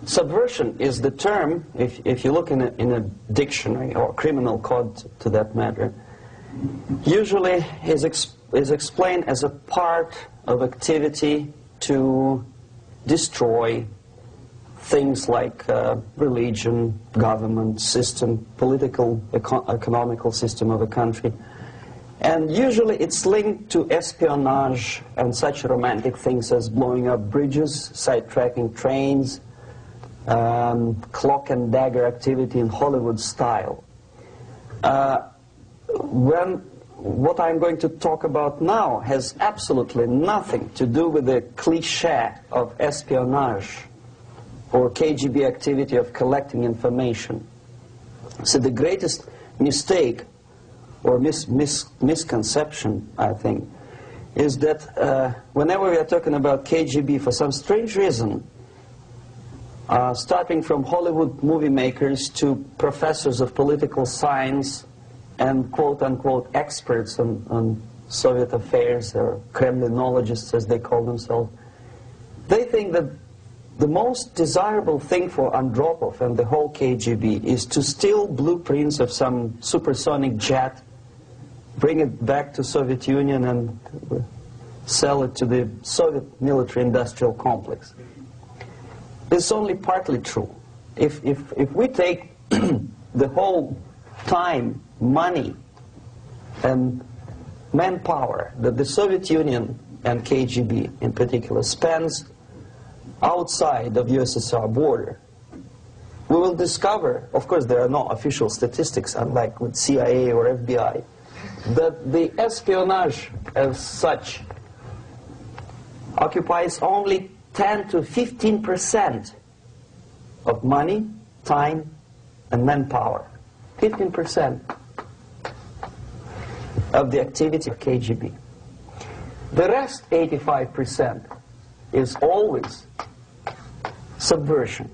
Subversion is the term, if you look in a dictionary or criminal code to that matter, usually is explained as a part of activity to destroy things like religion, government, system, political, economical system of a country. And usually it's linked to espionage and such romantic things as blowing up bridges, sidetracking trains, cloak and dagger activity in Hollywood style. What I'm going to talk about now has absolutely nothing to do with the cliché of espionage or KGB activity of collecting information. So the greatest mistake or misconception, I think, is that whenever we are talking about KGB, for some strange reason, starting from Hollywood movie makers to professors of political science and quote-unquote experts on Soviet affairs, or Kremlinologists as they call themselves, they think that the most desirable thing for Andropov and the whole KGB is to steal blueprints of some supersonic jet, bring it back to Soviet Union and sell it to the Soviet military-industrial complex. It's only partly true. If we take the whole time, money, and manpower that the Soviet Union and KGB in particular spends outside of USSR border, we will discover, of course there are no official statistics unlike with CIA or FBI, that the espionage as such occupies only 10 to 15% of money, time, and manpower. 15% of the activity of KGB. The rest, 85%, is always subversion.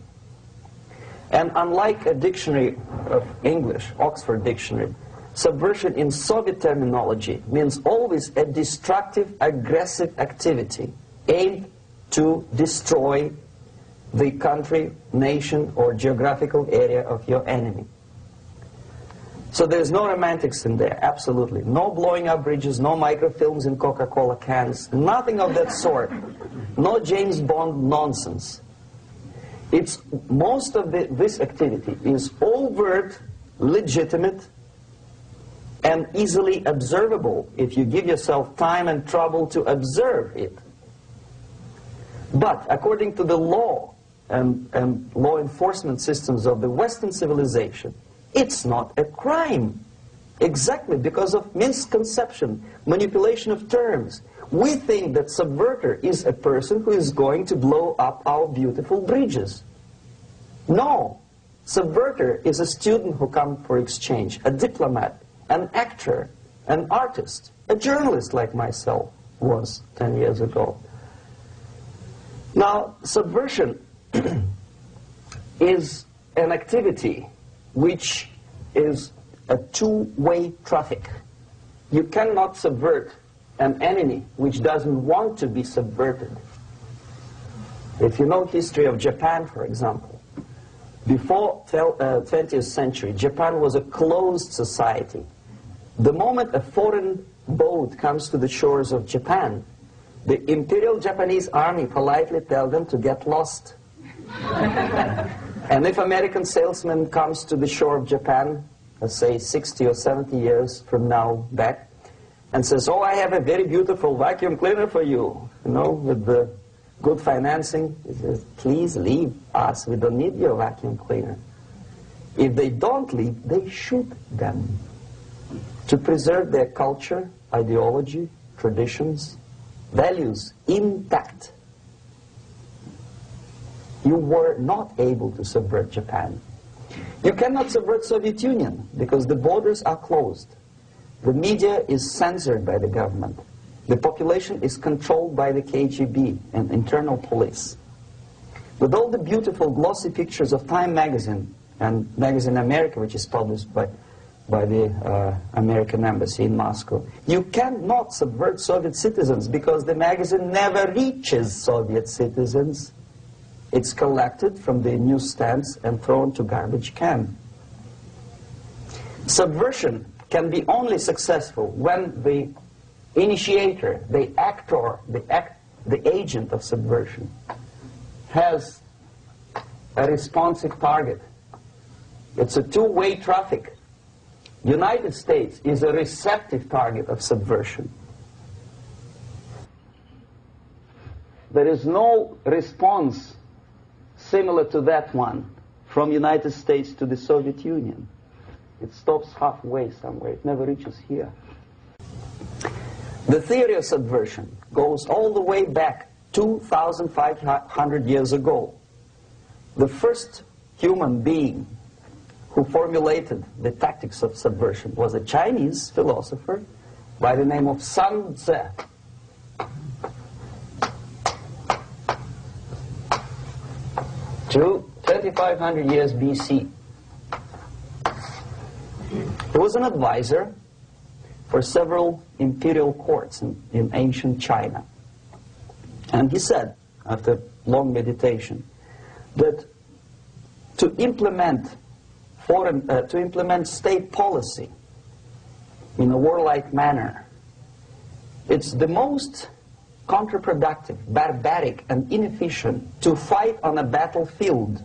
And unlike a dictionary of English, Oxford Dictionary, subversion in Soviet terminology means always a destructive, aggressive activity aimed to destroy the country, nation, or geographical area of your enemy. So there's no romantics in there, absolutely. No blowing up bridges, no microfilms in Coca-Cola cans, nothing of that sort. No James Bond nonsense. It's most of this activity is overt, legitimate, and easily observable if you give yourself time and trouble to observe it. But according to the law and law enforcement systems of the Western civilization, it's not a crime. Exactly because of misconception, manipulation of terms. We think that subverter is a person who is going to blow up our beautiful bridges. No. Subverter is a student who comes for exchange, a diplomat, an actor, an artist, a journalist like myself was 10 years ago. Now, subversion is an activity which is a two-way traffic. You cannot subvert an enemy which doesn't want to be subverted. If you know history of Japan, for example, before 20th century, Japan was a closed society. The moment a foreign boat comes to the shores of Japan, the Imperial Japanese Army politely tells them to get lost. And if American salesman comes to the shore of Japan, let's say 60 or 70 years from now back, and says, oh, I have a very beautiful vacuum cleaner for you, with the good financing, he says, please leave us, we don't need your vacuum cleaner. If they don't leave, they shoot them to preserve their culture, ideology, traditions, values intact. You were not able to subvert Japan. You cannot subvert Soviet Union because the borders are closed. The media is censored by the government. The population is controlled by the KGB and internal police. With all the beautiful glossy pictures of Time magazine and Magazine America, which is published by the American embassy in Moscow, you cannot subvert Soviet citizens because the magazine never reaches Soviet citizens. It's collected from the newsstands and thrown to garbage can. Subversion can be only successful when the initiator, the actor, the agent of subversion has a responsive target. It's a two-way traffic. United States is a receptive target of subversion. There is no response similar to that one from United States to the Soviet Union. It stops halfway somewhere. It never reaches here. The theory of subversion goes all the way back 2,500 years ago. The first human being who formulated the tactics of subversion was a Chinese philosopher by the name of Sun Tzu. 2,500 years BC. He was an advisor for several imperial courts in ancient China. And he said, after long meditation, that to implement state policy in a warlike manner, it's the most counterproductive, barbaric, and inefficient to fight on a battlefield.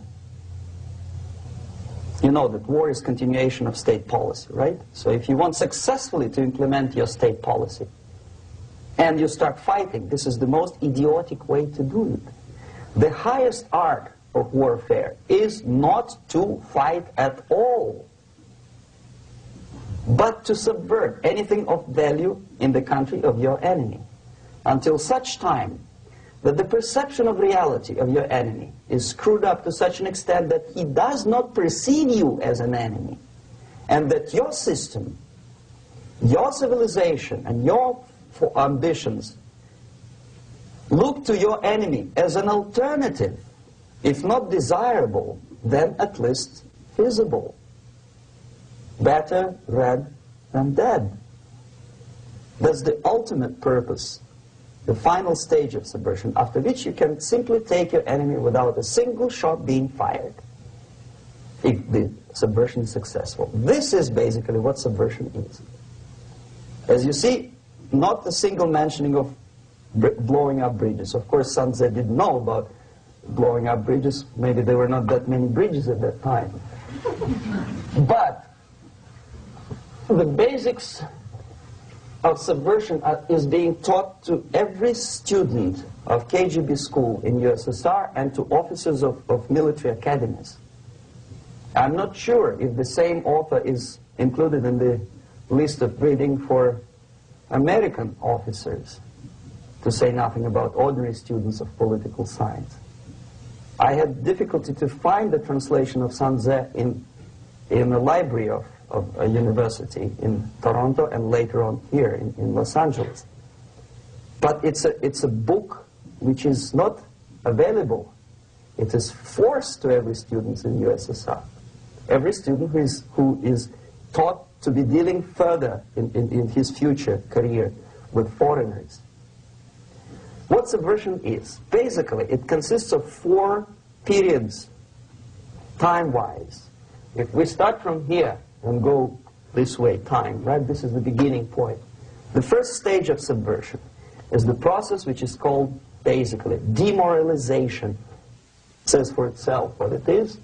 You know that war is continuation of state policy, right? So if you want successfully to implement your state policy, and you start fighting, this is the most idiotic way to do it. The highest art of warfare is not to fight at all, but to subvert anything of value in the country of your enemy, until such time that the perception of reality of your enemy is screwed up to such an extent that he does not perceive you as an enemy, and that your system, your civilization, and your ambitions look to your enemy as an alternative, if not desirable, then at least feasible. Better red than dead. That's the ultimate purpose, the final stage of subversion, after which you can simply take your enemy without a single shot being fired, if the subversion is successful. This is basically what subversion is. As you see, not a single mentioning of blowing up bridges. Of course, Sun Tzu didn't know about blowing up bridges. Maybe there were not that many bridges at that time. But the basics of subversion is being taught to every student of KGB school in USSR and to officers of military academies. I'm not sure if the same author is included in the list of reading for American officers, to say nothing about ordinary students of political science. I had difficulty to find the translation of Sun Tzu in the library of a university in Toronto and later on here in Los Angeles. But it's a book which is not available. It is forced to every student in USSR. Every student who is taught to be dealing further in his future career with foreigners. What subversion is? Basically, it consists of 4 periods, time-wise. If we start from here and go this way, time, right? This is the beginning point. The first stage of subversion is the process which is called, basically, demoralization. It says for itself what it is.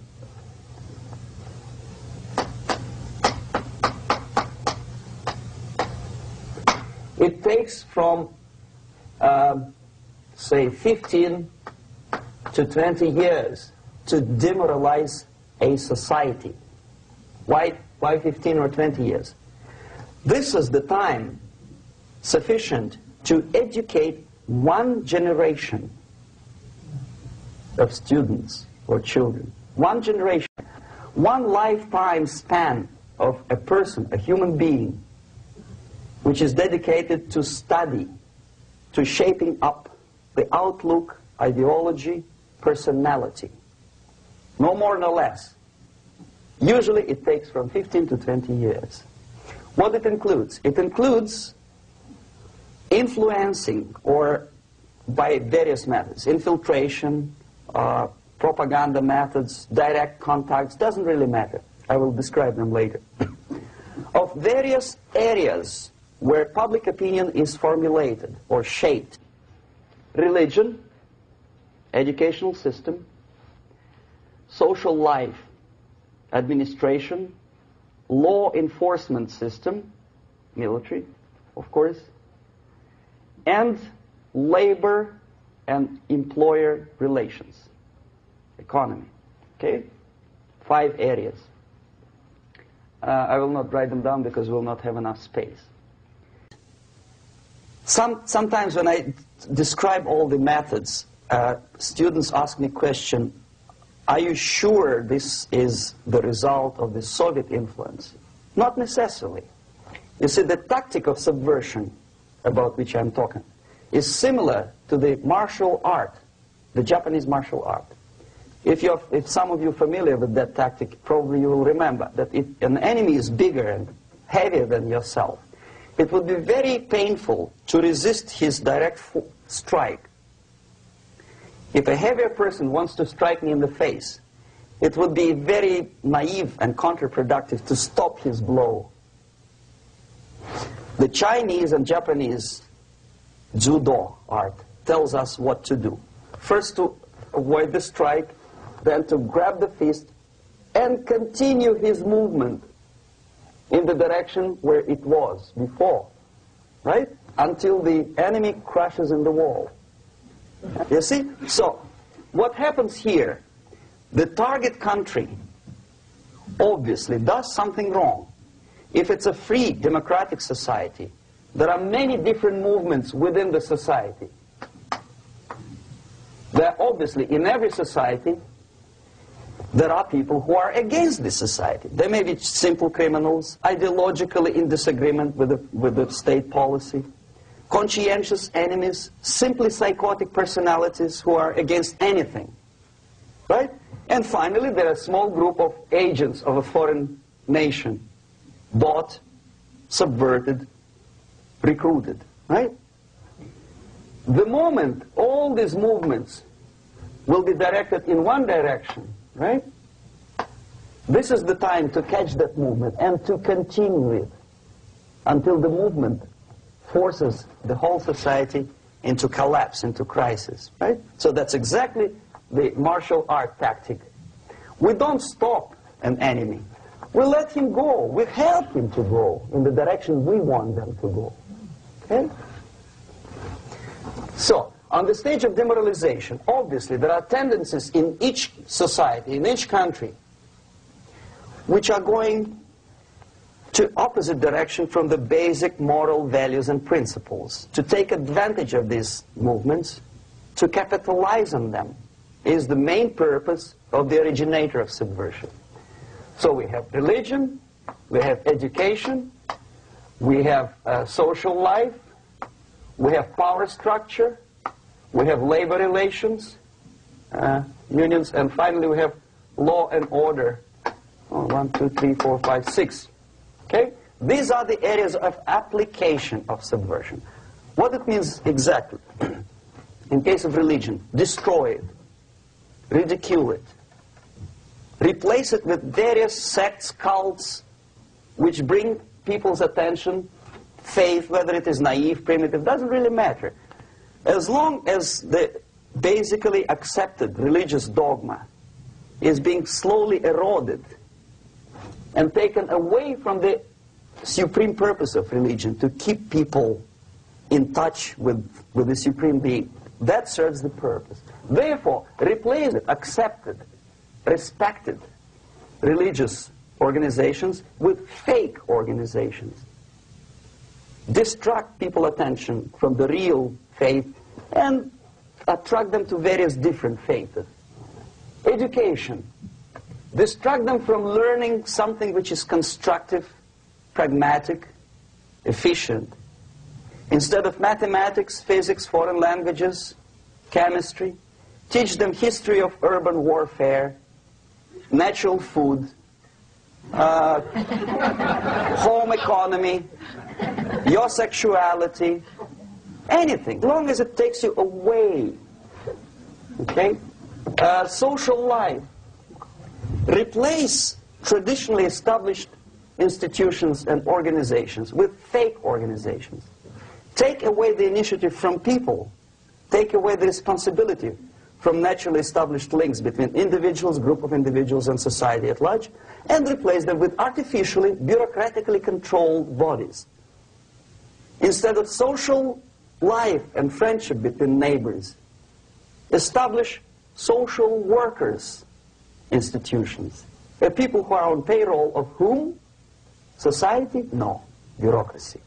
It takes from, say, 15 to 20 years to demoralize a society. Why 15 or 20 years? This is the time sufficient to educate one generation of students or children. One generation, one lifetime span of a person, a human being, which is dedicated to study, to shaping up the outlook, ideology, personality. No more, no less. Usually it takes from 15 to 20 years. What it includes? It includes influencing, or by various methods, infiltration, propaganda methods, direct contacts, doesn't really matter. I will describe them later. Of various areas where public opinion is formulated or shaped. Religion, educational system, social life, administration, law enforcement system, military, of course, and labor and employer relations, economy. Okay? 5 areas. I will not write them down because we will not have enough space. Sometimes when I describe all the methods, students ask me question, are you sure this is the result of the Soviet influence? Not necessarily. You see, the tactic of subversion, about which I'm talking, is similar to the martial art, the Japanese martial art. If some of you are familiar with that tactic, probably you will remember that if an enemy is bigger and heavier than yourself, it would be very painful to resist his direct strike. If a heavier person wants to strike me in the face, it would be very naive and counterproductive to stop his blow. The Chinese and Japanese judo art tells us what to do. First to avoid the strike, then to grab the fist and continue his movement in the direction where it was before, right? Until the enemy crashes in the wall. You see? So, what happens here? The target country obviously does something wrong. If it's a free democratic society, there are many different movements within the society. There obviously, in every society, there are people who are against this society. They may be simple criminals, ideologically in disagreement with the state policy, conscientious enemies, simply psychotic personalities who are against anything. Right? And finally, there are a small group of agents of a foreign nation, bought, subverted, recruited. Right? The moment all these movements will be directed in one direction, right? This is the time to catch that movement and to continue it until the movement forces the whole society into collapse, into crisis, right? So that's exactly the martial art tactic. We don't stop an enemy. We let him go. We help him to go in the direction we want them to go. Okay? So, on the stage of demoralization, obviously there are tendencies in each society, in each country, which are going to opposite direction from the basic moral values and principles. To take advantage of these movements, to capitalize on them, is the main purpose of the originator of subversion. So we have religion, we have education, we have social life, we have power structure, we have labor relations, unions, and finally we have law and order. 1, 2, 3, 4, 5, 6. Okay? These are the areas of application of subversion. What it means exactly? In case of religion, destroy it, ridicule it, replace it with various sects, cults, which bring people's attention, faith, whether it is naive, primitive, doesn't really matter. As long as the basically accepted religious dogma is being slowly eroded and taken away from the supreme purpose of religion, to keep people in touch with the supreme being, that serves the purpose. Therefore, replace it, accepted, respected religious organizations with fake organizations. Distract people's attention from the real faith and attract them to various different faiths. Education. Distract them from learning something which is constructive, pragmatic, efficient. Instead of mathematics, physics, foreign languages, chemistry, teach them history of urban warfare, natural food, home economy, your sexuality, anything, as long as it takes you away, okay, Social life. Replace traditionally established institutions and organizations with fake organizations. Take away the initiative from people. Take away the responsibility from naturally established links between individuals, group of individuals, and society at large, and replace them with artificially, bureaucratically controlled bodies. Instead of social life and friendship between neighbors, establish social workers institutions. People who are on payroll of whom? Society? No. Bureaucracy.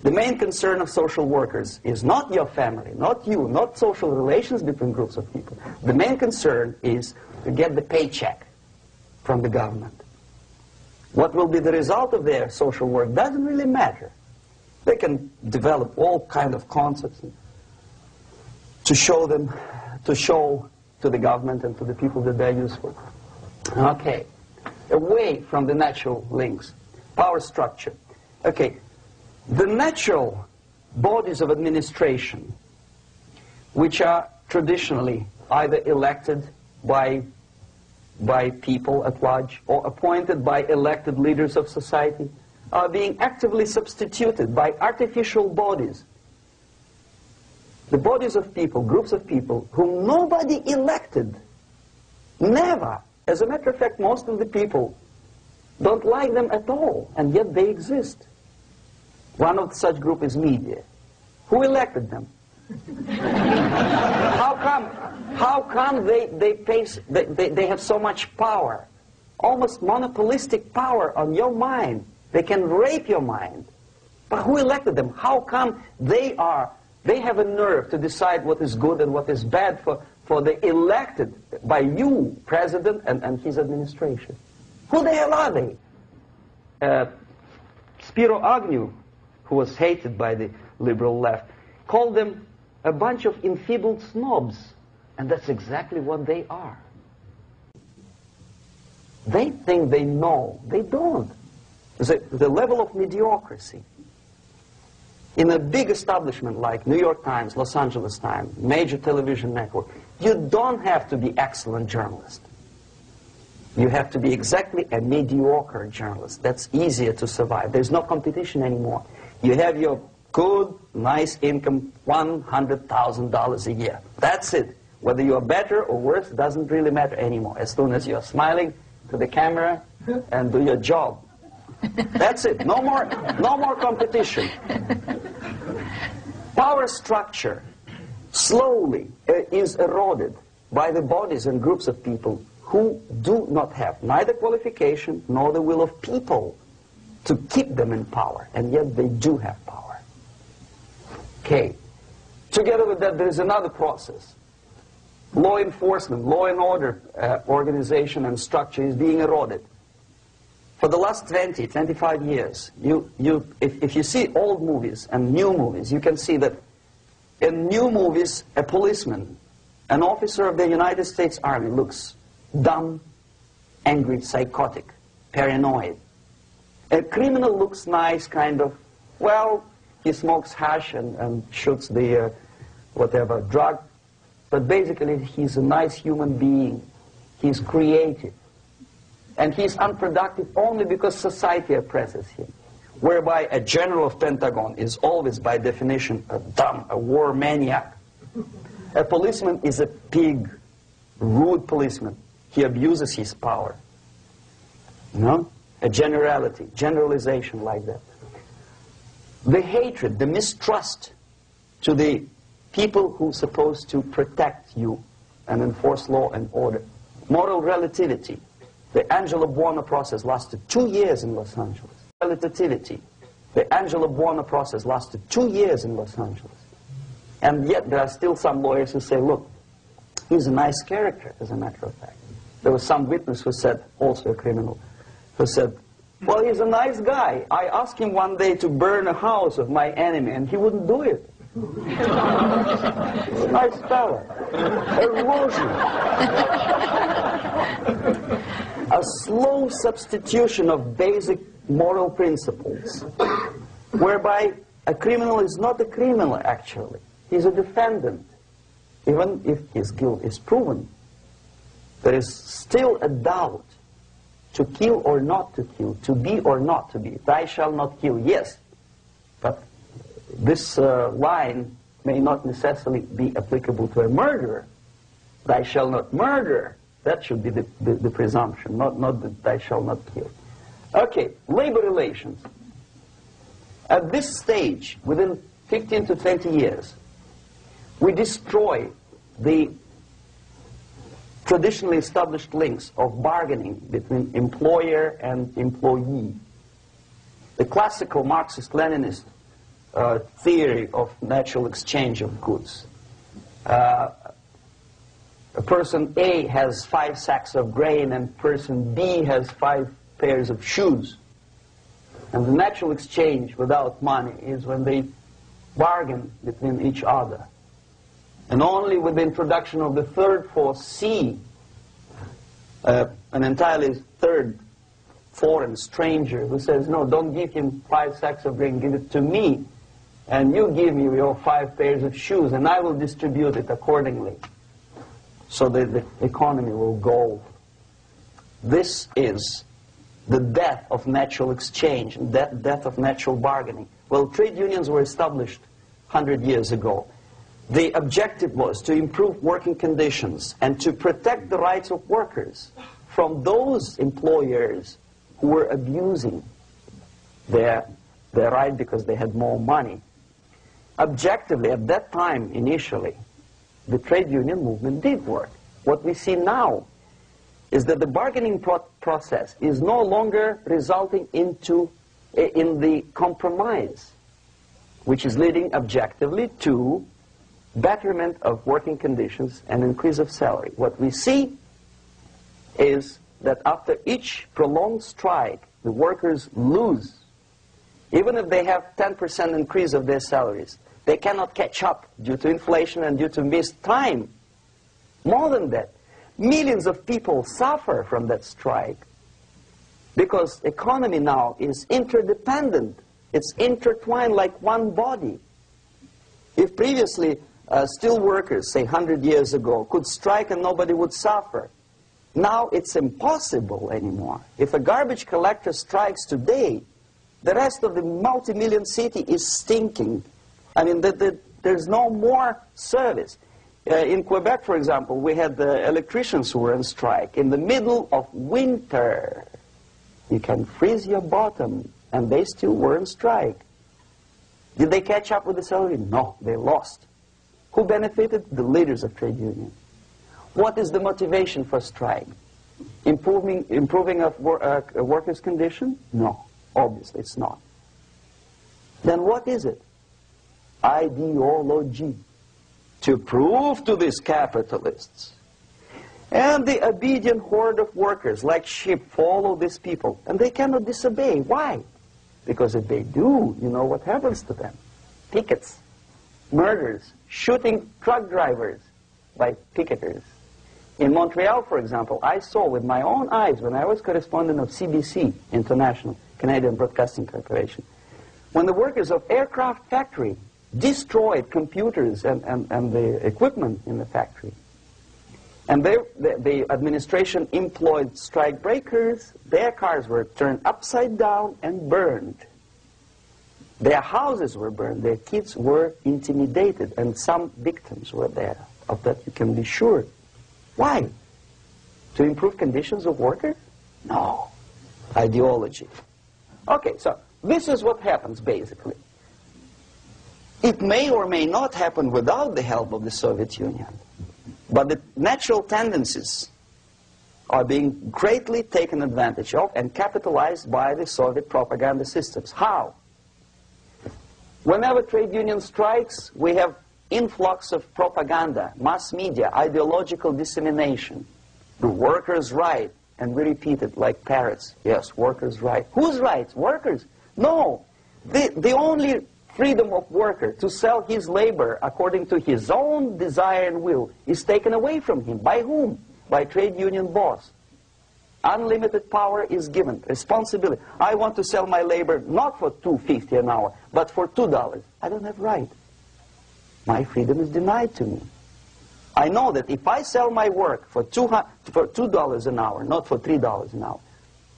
The main concern of social workers is not your family, not you, not social relations between groups of people. The main concern is to get the paycheck from the government. What will be the result of their social work doesn't really matter. They can develop all kind of concepts to show to the government and to the people that they're useful. Okay, away from the natural links, power structure. Okay, the natural bodies of administration, which are traditionally either elected by people at large or appointed by elected leaders of society, are being actively substituted by artificial bodies. The bodies of people, groups of people, whom nobody elected. Never. As a matter of fact, most of the people don't like them at all, and yet they exist. One of such group is media. Who elected them? How come they have so much power? Almost monopolistic power on your mind. They can rape your mind. But who elected them? How come they have a nerve to decide what is good and what is bad for the elected by you, president, and his administration? Who the hell are they? Spiro Agnew, who was hated by the liberal left, called them a bunch of enfeebled snobs. And that's exactly what they are. They think they know. They don't. The level of mediocrity. In a big establishment like New York Times, Los Angeles Times, major television network, you don't have to be excellent journalist. You have to be exactly a mediocre journalist. That's easier to survive. There's no competition anymore. You have your good, nice income, $100,000 a year. That's it. Whether you're better or worse doesn't really matter anymore. As soon as you're smiling to the camera and do your job. That's it. No more competition. Power structure slowly is eroded by the bodies and groups of people who do not have neither qualification nor the will of people to keep them in power, and yet they do have power. Okay. Together with that, there is another process. Law enforcement, law and order organization and structure is being eroded. For the last 20, 25 years, if you see old movies and new movies, you can see that in new movies, a policeman, an officer of the United States Army looks dumb, angry, psychotic, paranoid. A criminal looks nice, kind of, well, he smokes hash and shoots the whatever drug, but basically he's a nice human being. He's creative. And he's unproductive only because society oppresses him. Whereby a general of Pentagon is always, by definition, a dumb, a war maniac. A policeman is a pig, rude policeman. He abuses his power. You know? A generality, generalization like that. The hatred, the mistrust to the people who are supposed to protect you and enforce law and order. Moral relativity. The Angelo Buono process lasted 2 years in Los Angeles. Relativity. The Angelo Buono process lasted 2 years in Los Angeles. And yet there are still some lawyers who say, look, he's a nice character, as a matter of fact. There was some witness who said, also a criminal, who said, well, he's a nice guy. I asked him one day to burn a house of my enemy, and he wouldn't do it. He's a nice fellow. Erosion. A slow substitution of basic moral principles, whereby a criminal is not a criminal, actually. He's a defendant. Even if his guilt is proven, there is still a doubt to kill or not to kill, to be or not to be. Thou shalt not kill, yes, but this line may not necessarily be applicable to a murderer. Thou shalt not murder, that should be the presumption, not that thou shalt not kill. Okay, labor relations. At this stage, within 15 to 20 years, we destroy the traditionally established links of bargaining between employer and employee. The classical Marxist-Leninist theory of natural exchange of goods. A person A has 5 sacks of grain and person B has 5 pairs of shoes. And the natural exchange without money is when they bargain between each other. And only with the introduction of the third force, C, an entirely third foreign stranger who says, no, don't give him 5 sacks of grain, give it to me, and you give me your 5 pairs of shoes, and I will distribute it accordingly, so that the economy will go. This is the death of natural exchange, death of natural bargaining. Well, trade unions were established 100 years ago. The objective was to improve working conditions and to protect the rights of workers from those employers who were abusing their right because they had more money. Objectively, at that time, initially, the trade union movement did work. What we see now is that the bargaining process is no longer resulting in the compromise, which is leading objectively to betterment of working conditions and increase of salary. What we see is that after each prolonged strike, the workers lose. Even if they have 10% increase of their salaries, they cannot catch up due to inflation and due to missed time. More than that, millions of people suffer from that strike because economy now is interdependent. It's intertwined like one body. If previously steel workers, say 100 years ago, could strike and nobody would suffer, now it's impossible anymore. If a garbage collector strikes today, the rest of the multi-million city is stinking. I mean, there's no more service. In Quebec, for example, we had the electricians who were on strike in the middle of winter. You can freeze your bottom, and they still were on strike. Did they catch up with the salary? No, they lost. Who benefited? The leaders of trade unions. What is the motivation for strike? Improving of a workers' condition? No, obviously it's not. Then what is it? Ideology. To prove to these capitalists. And the obedient horde of workers, like sheep, follow these people. And they cannot disobey. Why? Because if they do, you know what happens to them. Pickets, murders, shooting truck drivers by picketers. In Montreal, for example, I saw with my own eyes when I was correspondent of CBC International, Canadian Broadcasting Corporation, when the workers of aircraft factory destroyed computers and the equipment in the factory. And the administration employed strike breakers. Their cars were turned upside down and burned. Their houses were burned. Their kids were intimidated. And some victims were there. Of that you can be sure. Why? To improve conditions of workers? No. Ideology. Okay, so this is what happens basically. It may or may not happen without the help of the Soviet Union. But the natural tendencies are being greatly taken advantage of and capitalized by the Soviet propaganda systems. How? Whenever trade union strikes, we have influx of propaganda, mass media, ideological dissemination. The workers' right, and we repeat it like parrots. Yes, workers' right. Whose rights? Workers? No. The only freedom of worker to sell his labor according to his own desire and will is taken away from him. By whom? By trade union boss. Unlimited power is given. Responsibility. I want to sell my labor not for $2.50 an hour, but for $2. I don't have right. My freedom is denied to me. I know that if I sell my work for $2 an hour, not for $3 an hour,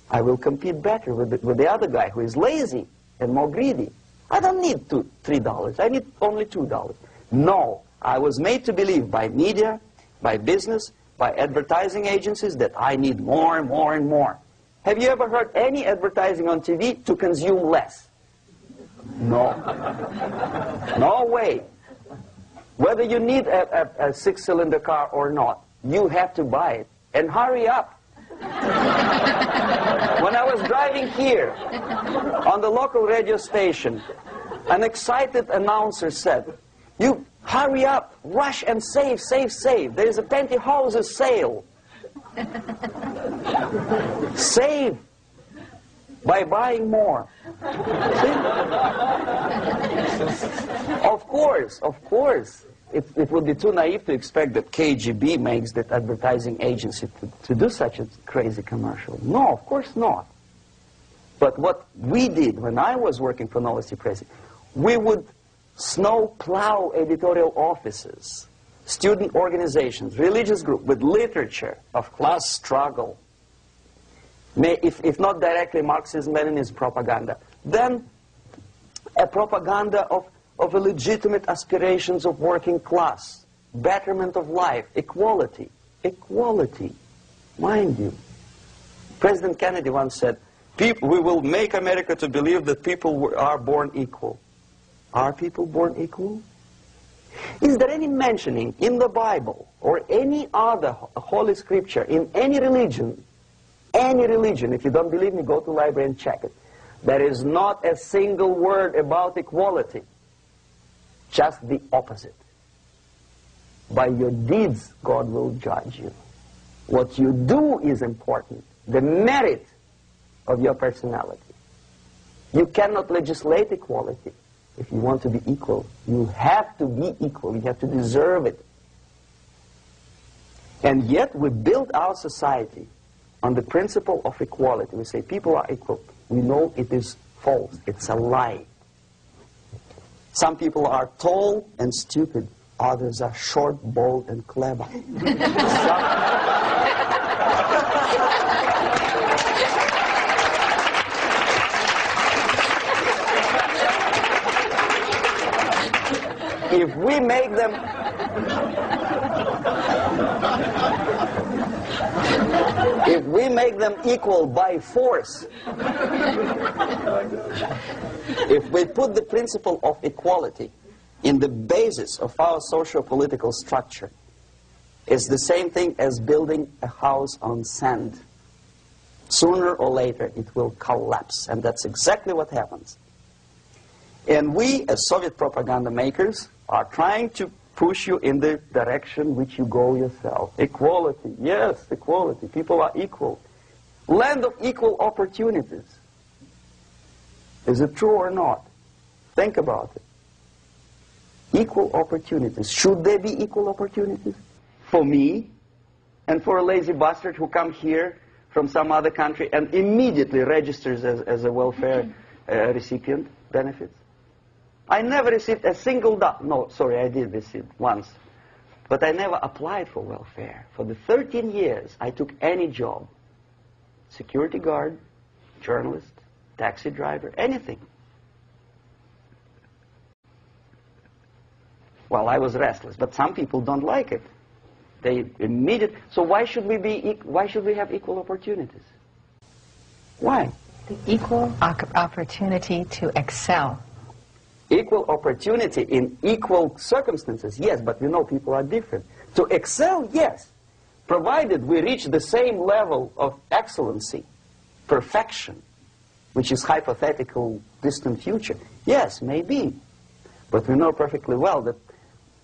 I will compete better with the other guy who is lazy and more greedy. I don't need $3. I need only $2. No, I was made to believe by media, by business, by advertising agencies that I need more and more and more. Have you ever heard any advertising on TV to consume less? No. No way. Whether you need a six-cylinder car or not, you have to buy it. And hurry up. When I was driving here, on the local radio station, an excited announcer said, "You hurry up, rush and save, save, save. There is a pantyhose sale." Save by buying more. See? Of course. It would be too naive to expect that KGB makes that advertising agency to do such a crazy commercial. No, of course not. But what we did when I was working for Novosti Press, we would snow plow editorial offices, student organizations, religious groups with literature of class struggle. If not directly Marxism-Leninism propaganda, then a propaganda of the legitimate aspirations of working class, betterment of life, equality. Equality, mind you. President Kennedy once said, "We will make America to believe that people are born equal." Are people born equal? Is there any mentioning in the Bible or any other holy scripture in any religion, if you don't believe me, go to the library and check it, there is not a single word about equality. Just the opposite. By your deeds, God will judge you. What you do is important. The merit of your personality. You cannot legislate equality. If you want to be equal, you have to be equal. You have to deserve it. And yet we build our society on the principle of equality. We say people are equal. We know it is false. It's a lie. Some people are tall and stupid. Others are short, bold, and clever. If we make them equal by force, if we put the principle of equality in the basis of our socio-political structure, it's the same thing as building a house on sand. Sooner or later it will collapse, and that's exactly what happens. And we, as Soviet propaganda makers, are trying to push you in the direction which you go yourself. Equality, yes, equality. People are equal. Land of equal opportunities. Is it true or not? Think about it. Equal opportunities. Should there be equal opportunities? For me and for a lazy bastard who comes here from some other country and immediately registers as a welfare recipient benefits? I never received a single dollar. No, sorry, I did receive once. But I never applied for welfare. For the 13 years, I took any job. Security guard, journalist, taxi driver, anything. Well, I was restless, but some people don't like it. They immediately. So why should we have equal opportunities? Why? The equal opportunity to excel. Equal opportunity in equal circumstances, yes, but we know people are different. To excel, yes, provided we reach the same level of excellency, perfection, which is hypothetical, distant future. Yes, maybe. But we know perfectly well that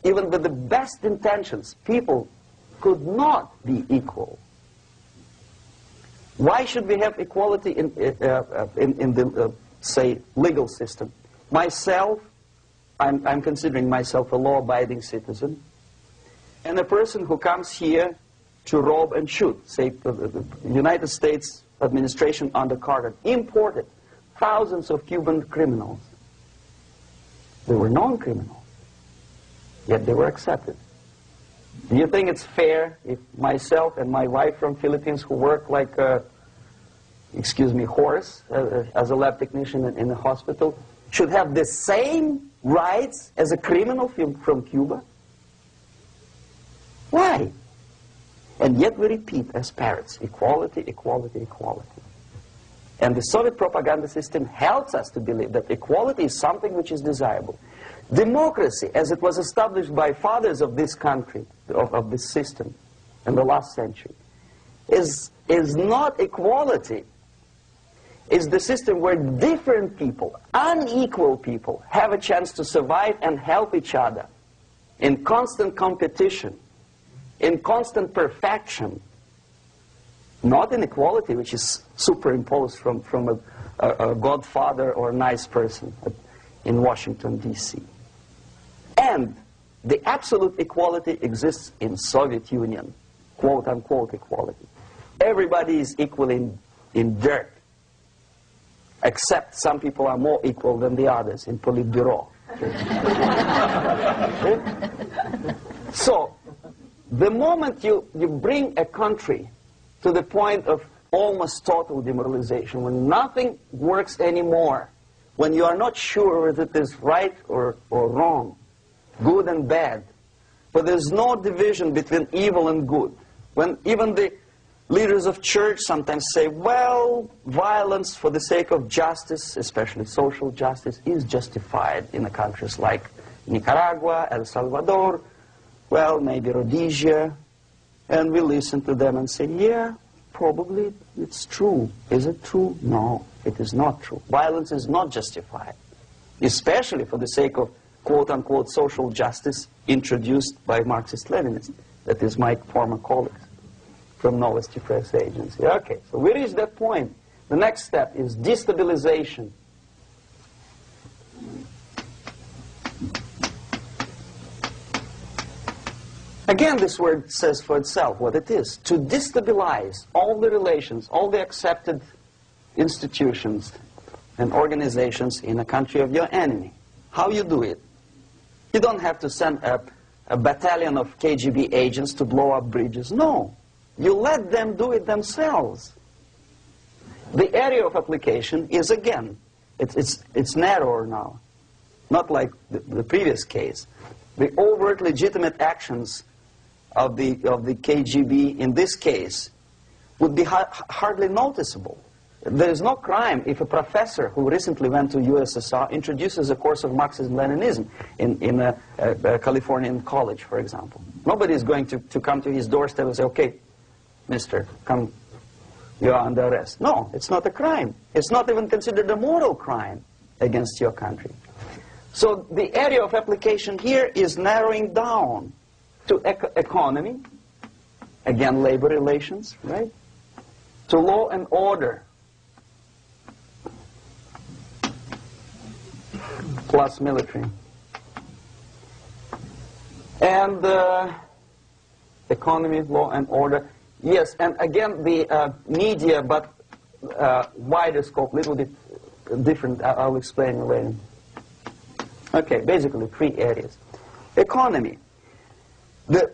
even with the best intentions, people could not be equal. Why should we have equality in the, say, legal system? Myself, I'm considering myself a law-abiding citizen, and a person who comes here to rob and shoot, say, the United States administration under Carter imported thousands of Cuban criminals. They were non-criminals, yet they were accepted. Do you think it's fair if myself and my wife from Philippines, who work like a, excuse me, horse as a lab technician in a hospital, should have the same rights as a criminal from Cuba? Why? And yet we repeat as parrots, equality, equality, equality. And the Soviet propaganda system helps us to believe that equality is something which is desirable. Democracy, as it was established by fathers of this country, of this system in the last century, is not equality. It's the system where different people, unequal people, have a chance to survive and help each other in constant competition, in constant perfection, not inequality, which is superimposed from a godfather or a nice person in Washington, D.C. And the absolute equality exists in Soviet Union, quote-unquote equality. Everybody is equal in dirt, except some people are more equal than the others in Politburo. So, the moment you bring a country to the point of almost total demoralization, when nothing works anymore, when you are not sure whether it is right or wrong, good and bad, but there's no division between evil and good, when even the leaders of church sometimes say, well, violence for the sake of justice, especially social justice, is justified in the countries like Nicaragua, El Salvador, well, maybe Rhodesia, and we listen to them and say, yeah, probably it's true. Is it true? No, it is not true. Violence is not justified, especially for the sake of quote-unquote social justice introduced by Marxist-Leninists, that is my former colleagues from Novosti Press Agency. Okay, so we reached that point. The next step is destabilization. Again, this word says for itself what it is. To destabilize all the relations, all the accepted institutions and organizations in a country of your enemy. How you do it? You don't have to send a battalion of KGB agents to blow up bridges. No. You let them do it themselves. The area of application is, again, it's narrower now. Not like the previous case. The overt legitimate actions of the KGB in this case would be hardly noticeable. There is no crime if a professor who recently went to USSR introduces a course of Marxism-Leninism in a Californian college, for example. Nobody is going to come to his doorstep and say, okay, mister, come, you are under arrest. No, it's not a crime. It's not even considered a moral crime against your country. So the area of application here is narrowing down to economy, again, labor relations, right? To law and order, plus military. And economy, law and order. Yes, and again, the media, but wider scope, a little bit different. I'll explain later. Okay, basically 3 areas. Economy. The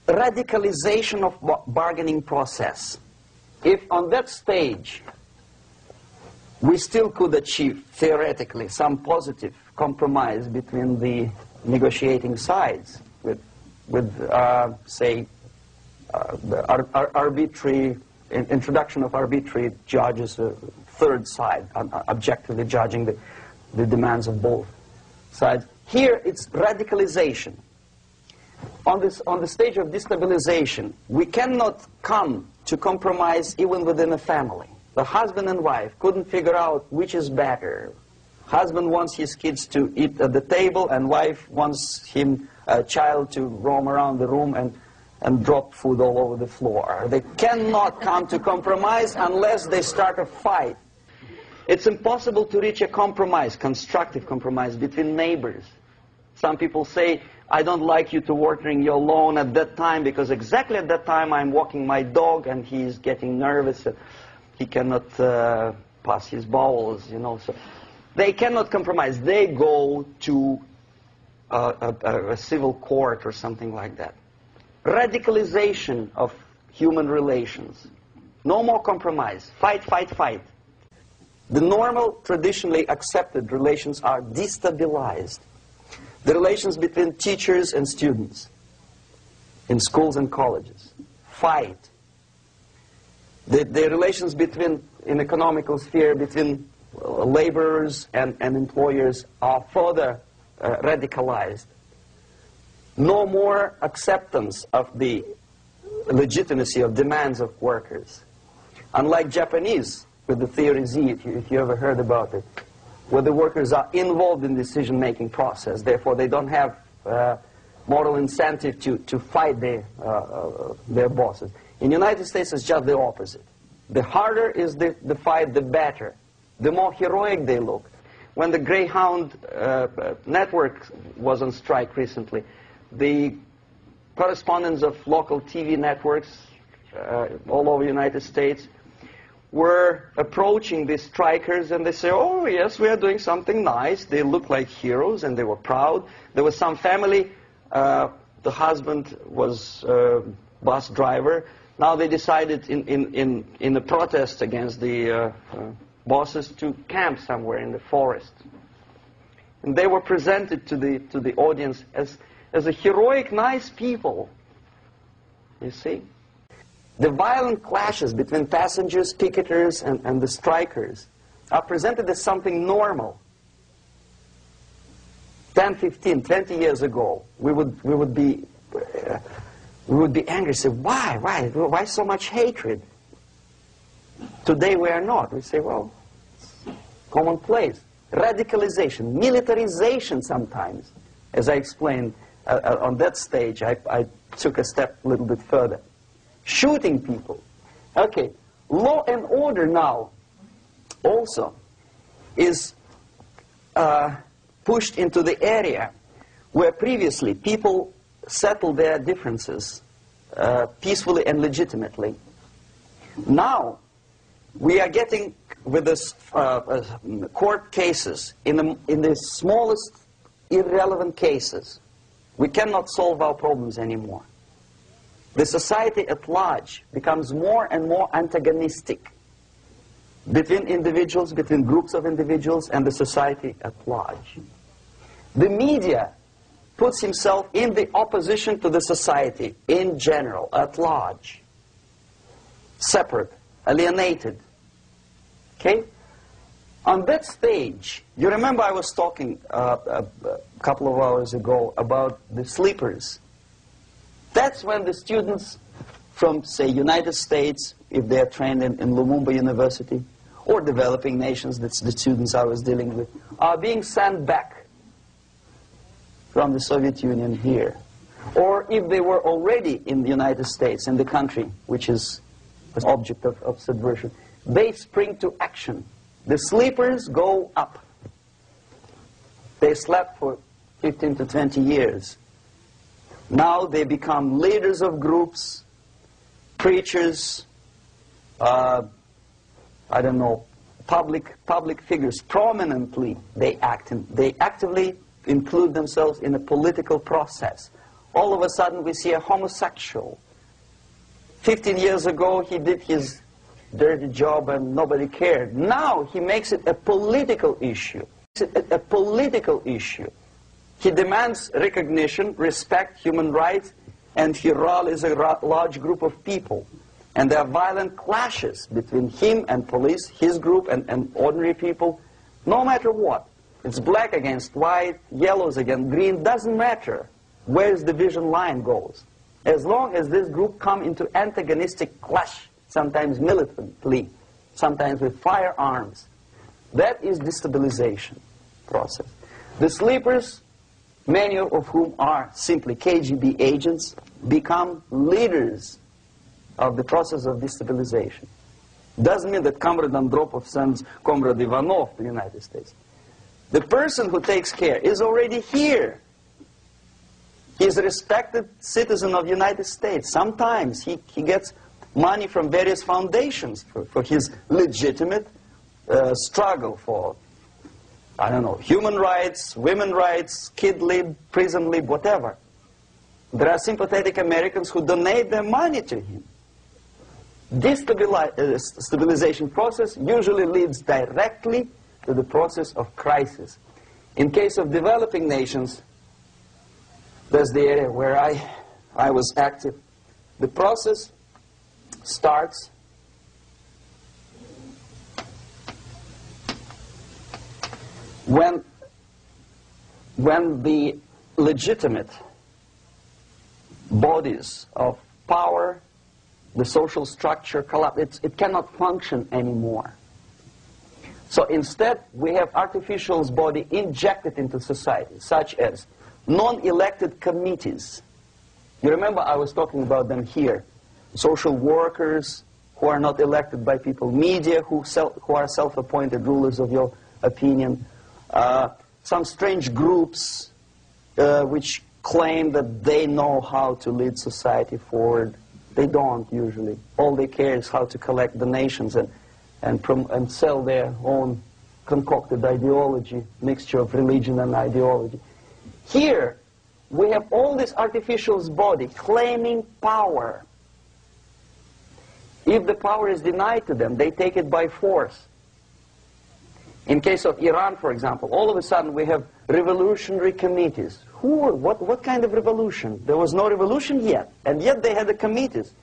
radicalization of bargaining process. If on that stage we still could achieve, theoretically, some positive compromise between the negotiating sides with say, the arbitrary, introduction of arbitrary judges, a third side, objectively judging the demands of both sides. Here it's radicalization. On the stage of destabilization, we cannot come to compromise even within a family. The husband and wife couldn't figure out which is better. Husband wants his kids to eat at the table, and wife wants him, a child, to roam around the room and drop food all over the floor. They cannot come to compromise unless they start a fight. It's impossible to reach a compromise, constructive compromise, between neighbors. Some people say, I don't like you to watering your lawn at that time because exactly at that time I'm walking my dog and he's getting nervous. He cannot pass his bowels, you know. So they cannot compromise. They go to a civil court or something like that. radicalization of human relations. No more compromise. Fight, fight, fight. The normal, traditionally accepted relations are destabilized. The relations between teachers and students in schools and colleges. Fight. The relations between, in economical sphere, between laborers and employers are further radicalized. No more acceptance of the legitimacy of demands of workers. Unlike Japanese, with the theory Z, if you ever heard about it, where the workers are involved in the decision-making process, therefore they don't have moral incentive to fight their bosses. In the United States, it's just the opposite. The harder is the fight, the better. The more heroic they look. When the Greyhound network was on strike recently, the correspondents of local TV networks all over the United States were approaching these strikers, and they say, oh yes, we are doing something nice. They look like heroes, and they were proud. There was some family, the husband was a bus driver. Now they decided in a protest against the bosses to camp somewhere in the forest. And they were presented to the audience as a heroic, nice people. You see? The violent clashes between passengers, picketers, and the strikers are presented as something normal. 10, 15, 20 years ago, we would be angry, say, why so much hatred? Today we are not. We say, well, it's commonplace. Radicalization, militarization sometimes. As I explained on that stage, I took a step a little bit further. Shooting people. Okay, law and order now also is pushed into the area where previously people settled their differences peacefully and legitimately. Now we are getting with this court cases in the smallest irrelevant cases. We cannot solve our problems anymore. The society at large becomes more and more antagonistic between individuals, between groups of individuals, and the society at large. The media puts himself in the opposition to the society in general, at large. Separate, alienated. Okay? On that stage, you remember I was talking a couple of hours ago about the sleepers. That's when the students from, say, United States, if they are trained in Lumumba University, or developing nations, that's the students I was dealing with, are being sent back from the Soviet Union here. Or if they were already in the United States, in the country, which is an object of subversion, they spring to action. The sleepers go up. They slept for 15 to 20 years. Now they become leaders of groups, preachers, I don't know, public figures. Prominently they actively include themselves in a political process. All of a sudden we see a homosexual. 15 years ago he did his dirty job and nobody cared. Now he makes it a political issue. A political issue. He demands recognition, respect, human rights, and he rallies a large group of people. And there are violent clashes between him and police, his group and ordinary people, no matter what. It's black against white, yellows against green, doesn't matter where the division line goes. As long as this group come into antagonistic clash, sometimes militantly, sometimes with firearms, that is destabilization process. The sleepers, many of whom are simply KGB agents, become leaders of the process of destabilization. Doesn't mean that Comrade Andropov sends Comrade Ivanov to the United States. The person who takes care is already here. He is a respected citizen of the United States. Sometimes he gets money from various foundations for his legitimate struggle for, I don't know, human rights, women's rights, kid lib, prison lib, whatever. There are sympathetic Americans who donate their money to him. This stabilization process usually leads directly to the process of crisis. In case of developing nations, that's the area where I was active. The process starts when the legitimate bodies of power, the social structure collapse. It cannot function anymore. So instead, we have artificial body injected into society, such as non-elected committees. You remember I was talking about them here. Social workers who are not elected by people, media who are self-appointed rulers of your opinion, some strange groups which claim that they know how to lead society forward. They don't usually. All they care is how to collect donations and sell their own concocted ideology, mixture of religion and ideology. Here, we have all this artificial body claiming power. If the power is denied to them, they take it by force. In case of Iran, for example, all of a sudden we have revolutionary committees. What kind of revolution? There was no revolution yet, and yet they had the committees.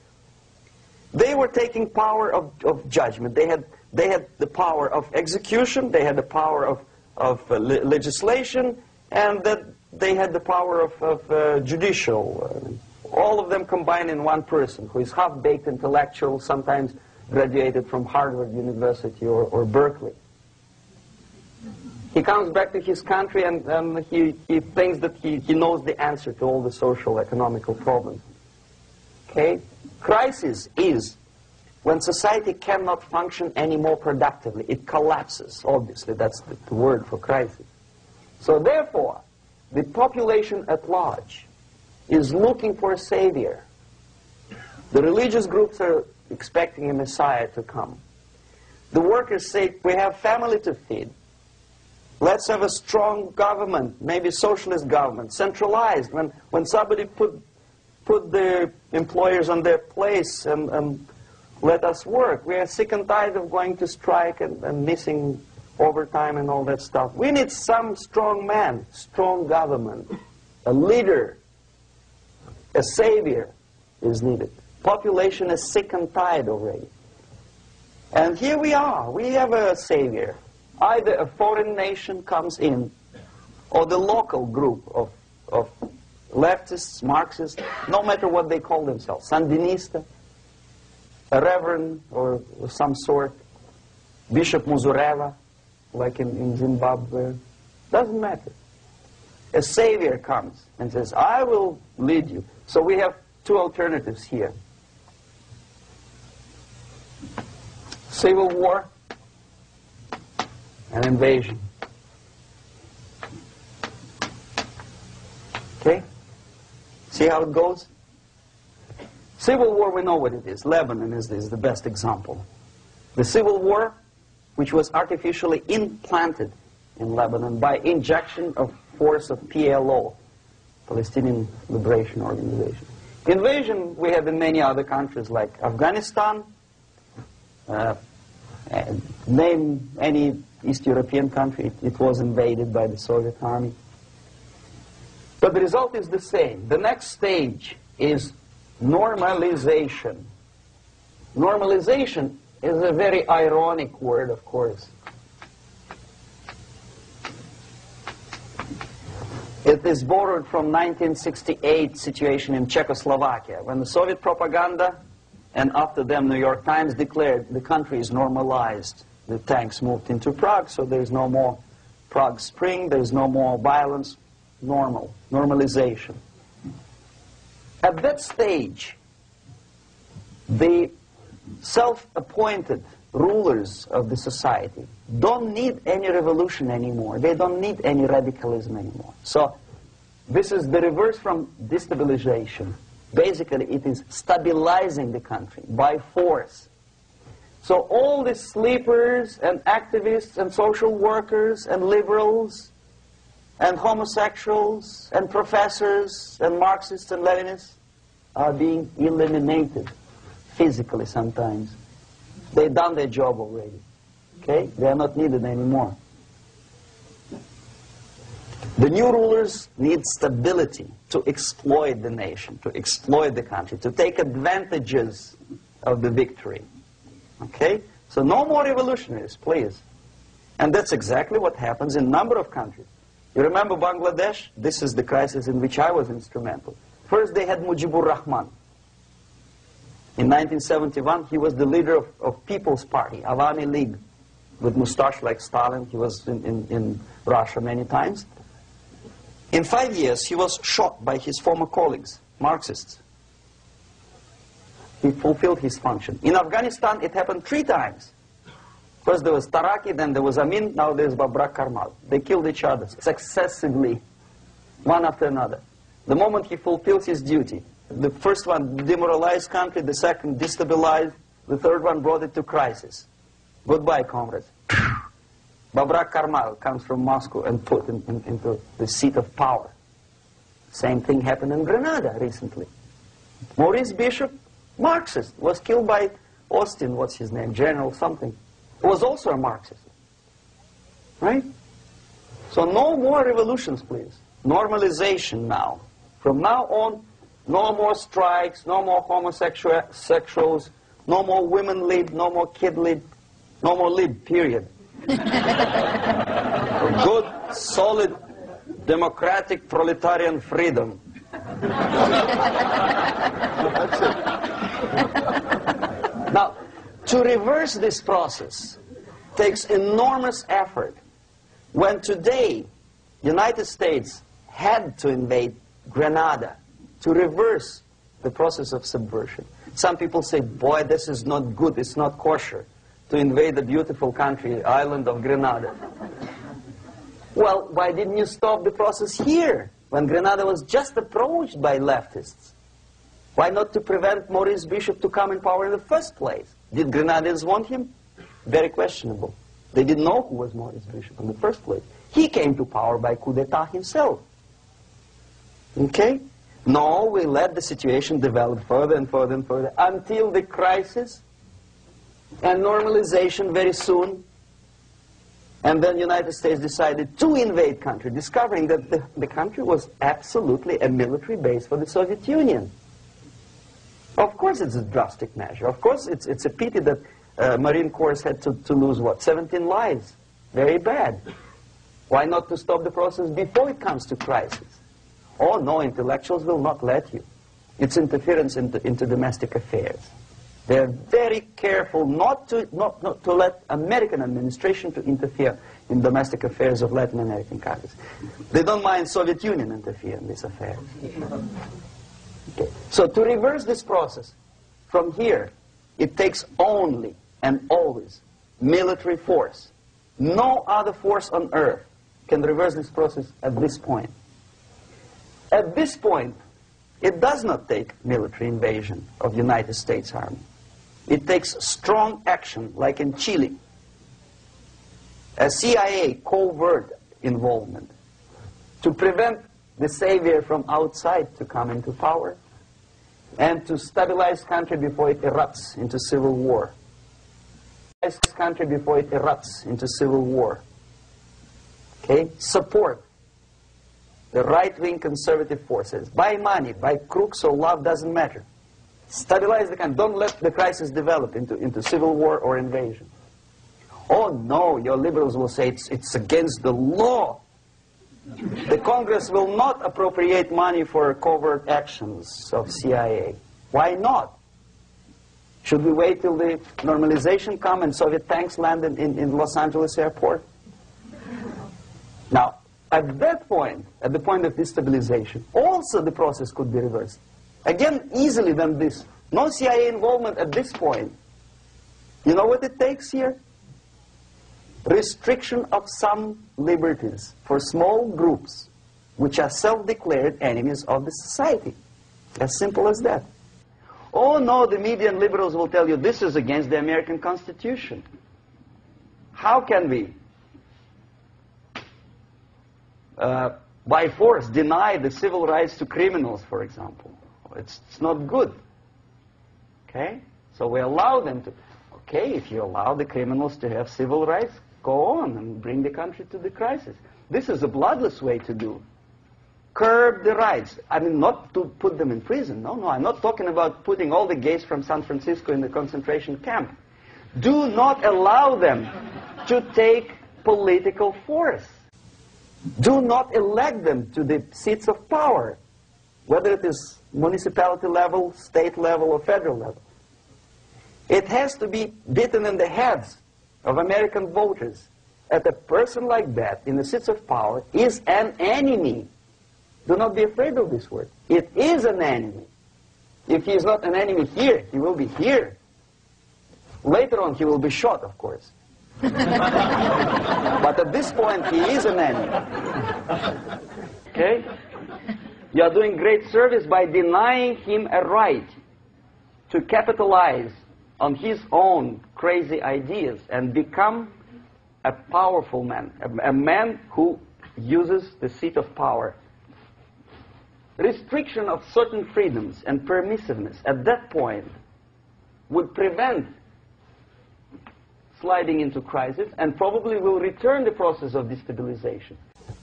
They were taking power of judgment. They had the power of execution, they had the power of legislation, and that they had the power of judicial. All of them combined in one person, who is half-baked intellectual, sometimes graduated from Harvard University or Berkeley. He comes back to his country and he thinks that he knows the answer to all the social, economical problems. Okay? Crisis is when society cannot function anymore productively. It collapses, obviously. That's the word for crisis. So therefore, the population at large is looking for a savior. The religious groups are expecting a Messiah to come. The workers say, we have family to feed. Let's have a strong government, maybe socialist government, centralized. When somebody put the employers on their place and let us work. We are sick and tired of going to strike and missing overtime and all that stuff. We need some strong man, strong government, a leader, a savior is needed. Population is sick and tired already. And here we are. We have a savior. Either a foreign nation comes in, or the local group of leftists, Marxists, no matter what they call themselves, Sandinista, a reverend or some sort, Bishop Muzureva, like in Zimbabwe, doesn't matter. A savior comes and says, I will lead you. So we have two alternatives here. Civil war and invasion. Okay? See how it goes? Civil war, we know what it is. Lebanon is the best example. The civil war, which was artificially implanted in Lebanon by injection of force of PLO, Palestinian Liberation Organization. Invasion we have in many other countries like Afghanistan, name any East European country, it was invaded by the Soviet army. But the result is the same. The next stage is normalization. Normalization is a very ironic word, of course. It is borrowed from 1968 situation in Czechoslovakia, when the Soviet propaganda and after them New York Times declared the country is normalized. The tanks moved into Prague, so there is no more Prague Spring, there is no more violence. Normalization. At that stage, the self-appointed rulers of the society don't need any revolution anymore. They don't need any radicalism anymore. So this is the reverse from destabilization. Basically, it is stabilizing the country by force. So all the sleepers and activists and social workers and liberals and homosexuals and professors and Marxists and Leninists are being eliminated physically sometimes. They've done their job already. Okay? They are not needed anymore. The new rulers need stability to exploit the nation, to exploit the country, to take advantages of the victory. Okay? So no more revolutionaries, please. And that's exactly what happens in a number of countries. You remember Bangladesh? This is the crisis in which I was instrumental. First they had Mujibur Rahman. In 1971, he was the leader of People's Party, Awami League, with mustache like Stalin. He was in Russia many times. In 5 years, he was shot by his former colleagues, Marxists. He fulfilled his function. In Afghanistan, it happened 3 times. First there was Taraki, then there was Amin, now there's Babrak Karmal. They killed each other successively, one after another. The moment he fulfills his duty, the first one demoralized country, the second destabilized, the third one brought it to crisis. Goodbye, comrades. Babrak Karmal comes from Moscow and put into the seat of power. Same thing happened in Grenada recently. Maurice Bishop, Marxist, was killed by Austin, what's his name, General something, who was also a Marxist. Right? So no more revolutions, please. Normalization now. From now on, no more strikes, no more homosexuals, no more women lib, no more kid lib, no more lib, period. Good, solid, democratic, proletarian freedom. That's it. Now, to reverse this process takes enormous effort. When today, United States had to invade Grenada to reverse the process of subversion. Some people say, boy, this is not good, it's not kosher to invade the beautiful country, island of Grenada. Well, why didn't you stop the process here, when Grenada was just approached by leftists? Why not to prevent Maurice Bishop to come in power in the first place? Did Grenadians want him? Very questionable. They didn't know who was Maurice Bishop in the first place. He came to power by coup d'etat himself. Okay? No, we let the situation develop further and further and further until the crisis and normalization very soon. And then the United States decided to invade country, discovering that the country was absolutely a military base for the Soviet Union. Of course it's a drastic measure. Of course it's a pity that Marine Corps had to lose, what, 17 lives. Very bad. Why not to stop the process before it comes to crisis? Oh no, intellectuals will not let you. It's interference into domestic affairs. They're very careful not to let American administration to interfere in domestic affairs of Latin American countries. They don't mind Soviet Union interfere in these affairs. Okay. So to reverse this process, from here, it takes only and always military force. No other force on earth can reverse this process at this point. At this point, it does not take military invasion of the United States Army. It takes strong action, like in Chile, a CIA covert involvement to prevent the savior from outside to come into power and to stabilize country before it erupts into civil war. Country before it erupts into civil war. Okay? Support the right-wing conservative forces. By money, by crooks or love, doesn't matter. Stabilize the country. Don't let the crisis develop into civil war or invasion. Oh no, your liberals will say it's against the law. The Congress will not appropriate money for covert actions of CIA. Why not? Should we wait till the normalization come and Soviet tanks land in Los Angeles airport? Now, at that point, at the point of destabilization, also the process could be reversed. Again, easily than this. No CIA involvement at this point. You know what it takes here? Restriction of some liberties for small groups which are self-declared enemies of the society. As simple as that. Oh no, the media and liberals will tell you this is against the American Constitution. How can we by force deny the civil rights to criminals, for example. It's not good. Okay? So we allow them to. Okay, if you allow the criminals to have civil rights, go on and bring the country to the crisis. This is a bloodless way to do. Curb the rights. I mean, not to put them in prison. No, I'm not talking about putting all the gays from San Francisco in the concentration camp. Do not allow them to take political force. Do not elect them to the seats of power, whether it is municipality level, state level, or federal level. It has to be beaten in the heads of American voters that a person like that in the seats of power is an enemy. Do not be afraid of this word. It is an enemy. If he is not an enemy here, he will be here. Later on, he will be shot, of course. But at this point, he is an enemy. Okay? You are doing great service by denying him a right to capitalize on his own crazy ideas and become a powerful man, a man who uses the seat of power. Restriction of certain freedoms and permissiveness at that point would prevent sliding into crisis and probably will return the process of destabilization.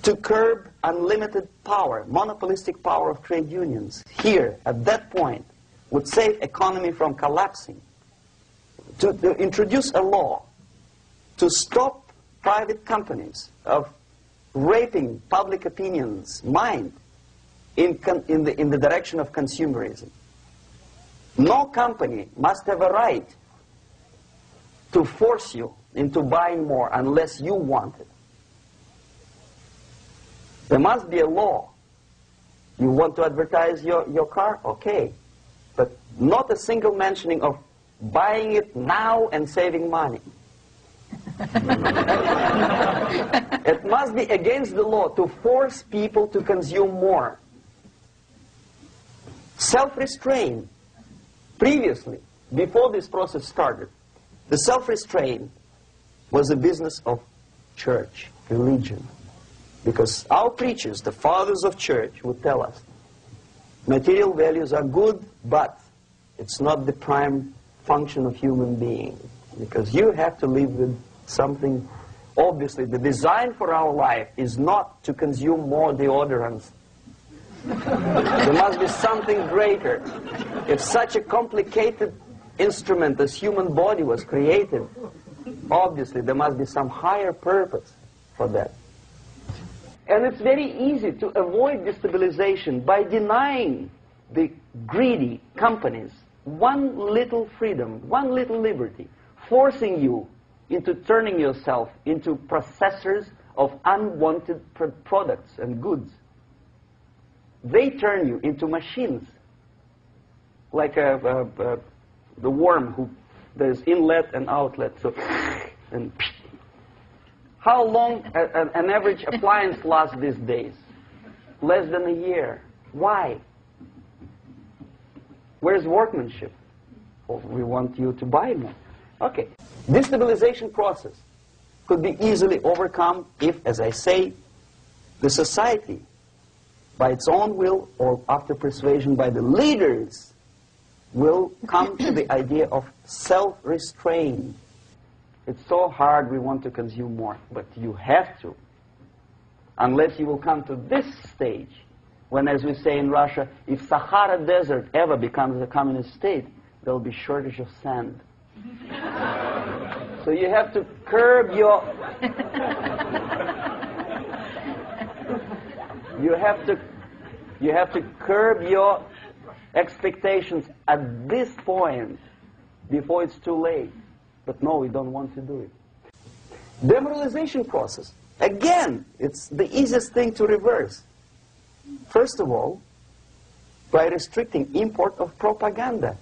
To curb unlimited power, monopolistic power of trade unions, here, at that point, would save economy from collapsing. To introduce a law to stop private companies of raping public opinion's mind in the direction of consumerism. No company must have a right to force you into buying more unless you want it. There must be a law. You want to advertise your car? Okay. But not a single mentioning of buying it now and saving money. It must be against the law to force people to consume more. Self-restraint. Previously, before this process started, the self-restraint was a business of church, religion. Because our preachers, the fathers of church, would tell us, material values are good, but it's not the prime function of human being. Because you have to live with something. Obviously, the design for our life is not to consume more deodorants. There must be something greater. If such a complicated instrument as human body was created, obviously there must be some higher purpose for that. And it's very easy to avoid destabilization by denying the greedy companies one little freedom, one little liberty, forcing you into turning yourself into processors of unwanted products and goods. They turn you into machines, like the worm who there's inlet and outlet. So, and how long an average appliance lasts these days? Less than a year. Why? Where's workmanship? Well, we want you to buy more. Okay. Destabilization process could be easily overcome if, as I say, the society, by its own will or after persuasion by the leaders, will come to the idea of self-restraint. It's so hard we want to consume more, but you have to. Unless you will come to this stage, when, as we say in Russia, if Sahara Desert ever becomes a communist state, there will be shortage of sand. So you have to curb your... You have to curb your expectations at this point before it's too late. But no, we don't want to do it. Demoralization process. Again, it's the easiest thing to reverse. First of all, by restricting import of propaganda.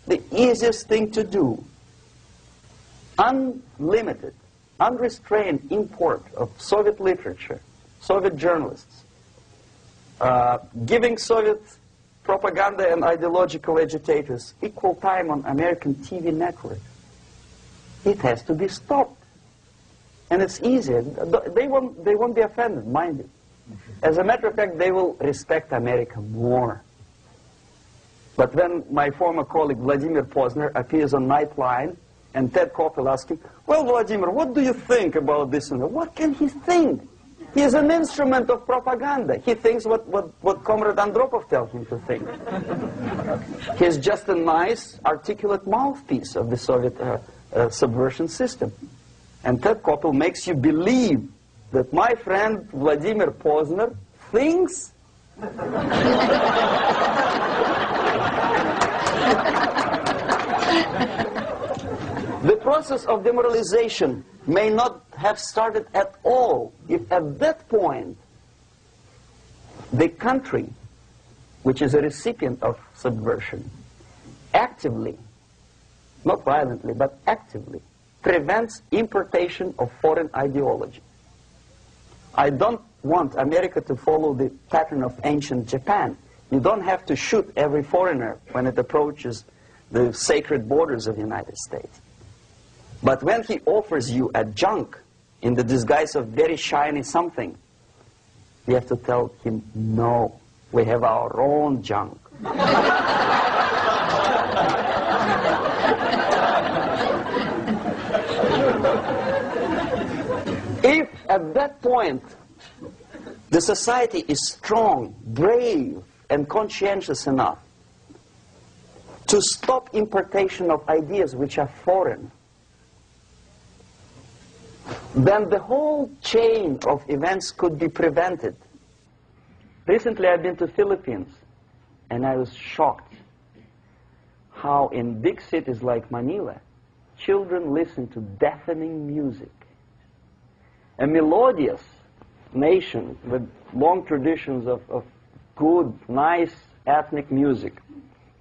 The easiest thing to do. Unlimited, unrestrained import of Soviet literature, Soviet journalists. Giving Soviet propaganda and ideological agitators equal time on American TV network. It has to be stopped. And it's easy. They won't be offended, mind you. As a matter of fact, they will respect America more. But when my former colleague Vladimir Posner appears on Nightline, and Ted Koppel asks him, well, Vladimir, what do you think about this? And what can he think? He is an instrument of propaganda. He thinks what Comrade Andropov tells him to think. He's just a nice, articulate mouthpiece of the Soviet subversion system. And Ted Koppel makes you believe that my friend Vladimir Posner thinks the process of demoralization may not have started at all if at that point the country, which is a recipient of subversion, actively, not violently, but actively, prevents importation of foreign ideology. I don't want America to follow the pattern of ancient Japan. You don't have to shoot every foreigner when it approaches the sacred borders of the United States. But when he offers you a junk in the disguise of very shiny something, you have to tell him, no, we have our own junk. If at that point the society is strong, brave, and conscientious enough to stop importation of ideas which are foreign, then the whole chain of events could be prevented. Recently I've been to the Philippines, and I was shocked how in big cities like Manila, children listen to deafening music. A melodious nation with long traditions of good, nice ethnic music,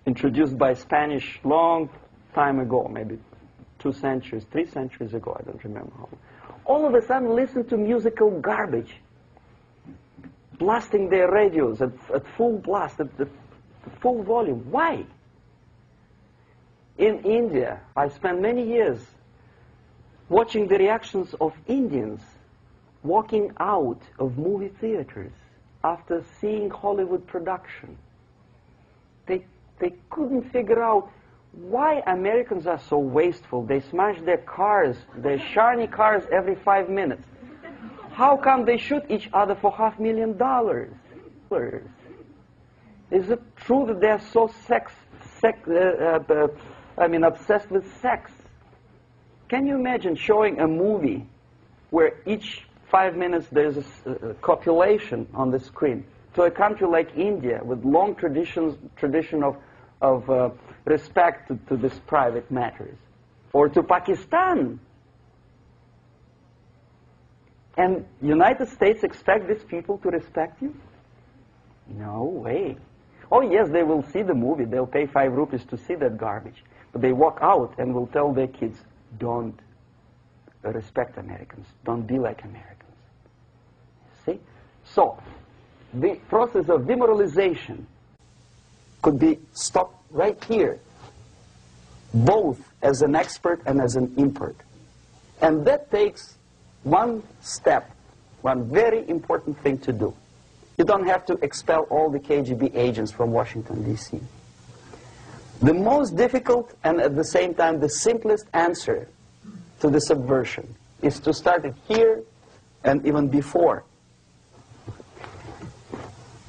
introduced by Spanish long time ago, maybe 2 centuries, 3 centuries ago, I don't remember how long. All of a sudden listen to musical garbage, blasting their radios at full blast, at full volume. Why? In India, I spent many years watching the reactions of Indians walking out of movie theaters after seeing Hollywood production. They couldn't figure out why Americans are so wasteful. They smash their cars, their shiny cars, every 5 minutes. How come they shoot each other for $500,000? Is it true that they're so obsessed with sex? Can you imagine showing a movie where each 5 minutes there's a copulation on the screen to a country like India with long tradition of respect to these private matters, or to Pakistan? And United States expect these people to respect you? No way. Oh yes, they will see the movie, they'll pay 5 rupees to see that garbage, but they walk out and will tell their kids, don't respect Americans, don't be like Americans. See? So, the process of demoralization could be stopped right here, both as an expert and as an import. And that takes one step, one very important thing to do. You don't have to expel all the KGB agents from Washington, D.C. The most difficult and at the same time the simplest answer to the subversion is to start it here and even before,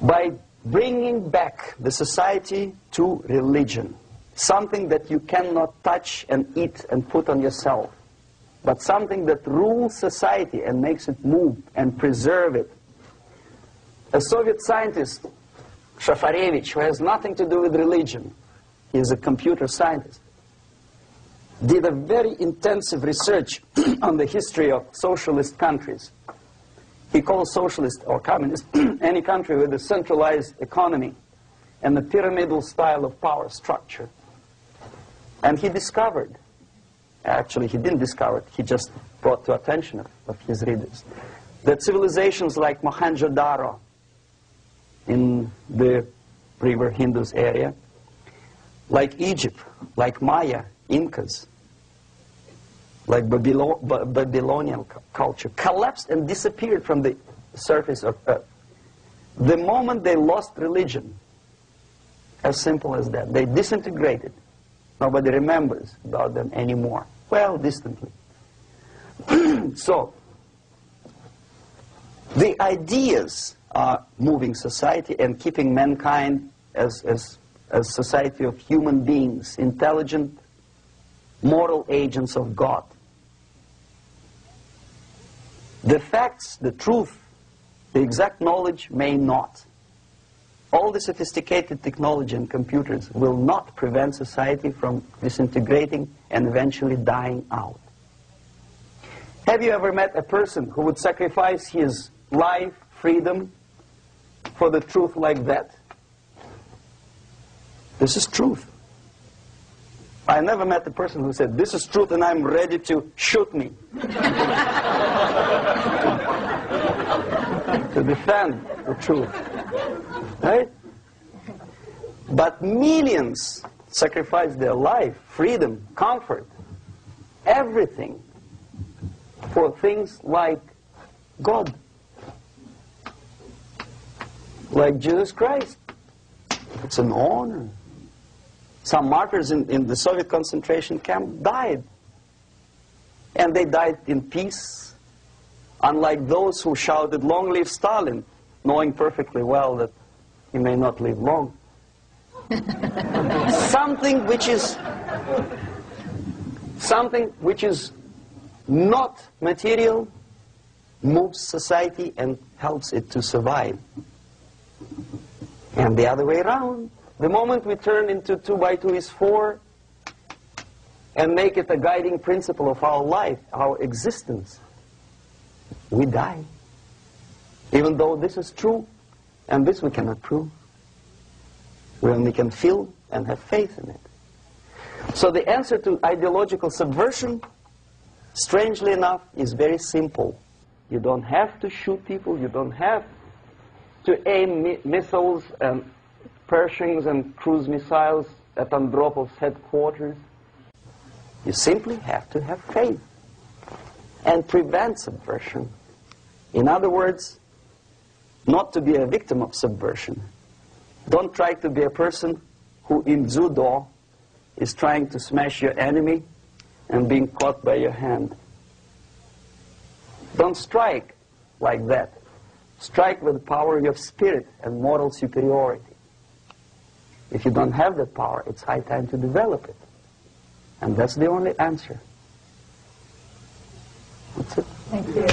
by bringing back the society to religion, something that you cannot touch and eat and put on yourself, but something that rules society and makes it move and preserve it. A Soviet scientist, Shafarevich, who has nothing to do with religion, he is a computer scientist, did a very intensive research on the history of socialist countries. He calls socialist or communist any country with a centralized economy and a pyramidal style of power structure. And he discovered, actually he didn't discover it, he just brought to attention of his readers, that civilizations like Mohenjo-Daro in the river Indus area, like Egypt, like Maya, Incas, like Babylonian culture, collapsed and disappeared from the surface of Earth The moment they lost religion, as simple as that, they disintegrated. Nobody remembers about them anymore. Well, distantly. So, the ideas are moving society and keeping mankind as a society of human beings, intelligent, moral agents of God. The facts, the truth, the exact knowledge may not. All the sophisticated technology and computers will not prevent society from disintegrating and eventually dying out. Have you ever met a person who would sacrifice his life, freedom, for the truth like that? This is truth. I never met a person who said, this is truth and I'm ready to shoot me. To defend the truth. Right? But millions sacrifice their life, freedom, comfort, everything for things like God. Like Jesus Christ. It's an honor. Some martyrs in the Soviet concentration camp died. And they died in peace. Unlike those who shouted, "Long live Stalin," knowing perfectly well that he may not live long. Something which is not material moves society and helps it to survive. And the other way around. The moment we turn into 2 by 2 is 4 and make it a guiding principle of our life, our existence, we die. Even though this is true, and this we cannot prove. We only can feel and have faith in it. So the answer to ideological subversion, strangely enough, is very simple. You don't have to shoot people, you don't have to aim missiles and Pershings and cruise missiles at Andropov's headquarters. You simply have to have faith and prevent subversion. In other words, not to be a victim of subversion. Don't try to be a person who in judo is trying to smash your enemy and being caught by your hand. Don't strike like that. Strike with the power of your spirit and moral superiority. If you don't have that power, it's high time to develop it. And that's the only answer. That's it. Thank you.